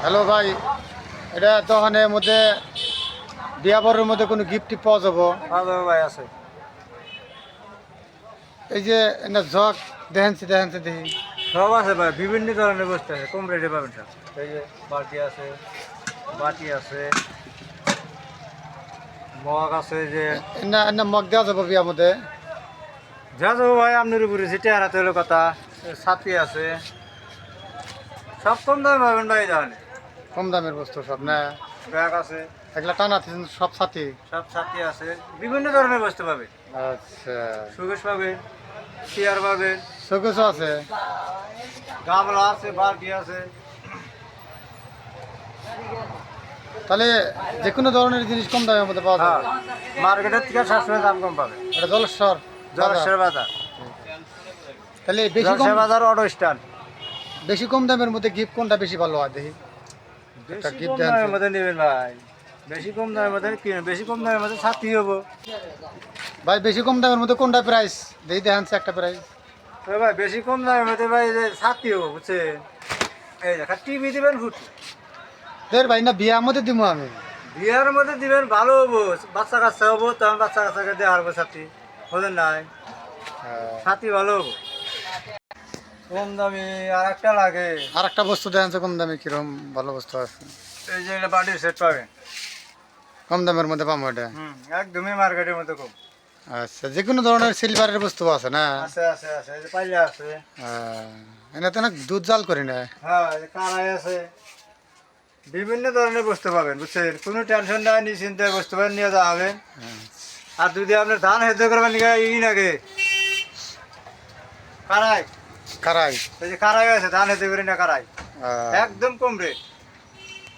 Hello ভাই, এটা দোকানের মধ্যে বিয়াবরের মধ্যে কোনো গিফট পাওয়া যাবো? ভালো ভাই আছে। এই যে না জগ দেখানছি দেখি। সব আছে ভাই, বিভিন্ন ধরনের বস্তু আছে, কম রেটে পাবেন সব। এই যে বালতি আছে, বাটি আছে, মগ আছে, যে না না মগ দেওয়া যাবো বিয়ার মধ্যে? যা যাবো ভাই আপনার উপরে, যেটা হারাতে হলো কথা। ছাতি আছে, সব কম দামে পাবেন ভাই তাহলে। কম দামের বস্তু সব না? ব্যাগ আছে, এগুলা টানা সব সাথী? সব ছাতি আছে, বিভিন্ন ধরনের বস্তু পাবে। আচ্ছা, সুকেশ পাবেন, চেয়ার পাবেন, শোকেসও আছে? গামলা আছে, বালতি আছে। তাহলে যে কোনো ধরনের জিনিস কম দামের মধ্যে পাওয়া হ্যাঁ, যাবে? মার্কেটের থেকে সবসময় দাম কম পাবে। এটা জলেশ্বর জলেশ্বর বাজার, তাহলে বেশি কম, জলেশ্বর বাজার অটো স্ট্যান্ড। বেশি কম দামের মধ্যে গিফট কোনটা বেশি ভালো হয় দেখি? একটা বেশি gift কম দেন দামের তো। মধ্যে নেবেন ভাই, বেশি কম দামের মধ্যে কিনেন, বেশি কম দামের মধ্যে ছাতি হবো। ভাই বেশি কম দামের মধ্যে কোনটা প্রাইস দেখি দেখানছে একটা প্রাইস? ভাই বেশি কম দামের মধ্যে ভাই যে ছাতি হবো, বুঝছেন? এই দেখা টিভি দিবেন ফুটি। দের ভাই না বিয়ার মধ্যে দিব আমি। বিয়ার মধ্যে দিবেন ভালো হবো, বাচ্চা কাচ্চা হবো, তখন বাচ্চা কাচ্চাকে দেওয়া হবো ছাতি, বোঝেন নাই? ছাতি ভালো হবো। কম দামি আর একটা লাগে। আর একটা বস্তু দেখানছে কম দামে, কিরকম ভালো বস্তু আছে? এই যে একটা বাটির সেট পাবেন। কম দামের মধ্যে পাবো এটা? একদমই মার্কেটের মধ্যে কম। আচ্ছা, যে কোনো ধরনের সিলভারের বস্তু আছে না? আছে আছে আছে, এই যে পাইলে আছে। এনে তো না দুধ জাল করি না? হ্যাঁ, এই যে কারাই আছে, বিভিন্ন ধরনের বস্তু পাবেন, বুঝছেন? কোনো টেনশন নাই, নিশ্চিন্তে বস্তু পাবেন, নিয়ে যাওয়া হবে। আর যদি আপনার ধান সেদ্ধ করবেন নাকি কারাই, কারাই? এই যে কারাই আছে, ধান সেদ্ধ করি না কারাই, আহ, একদম কম রেট।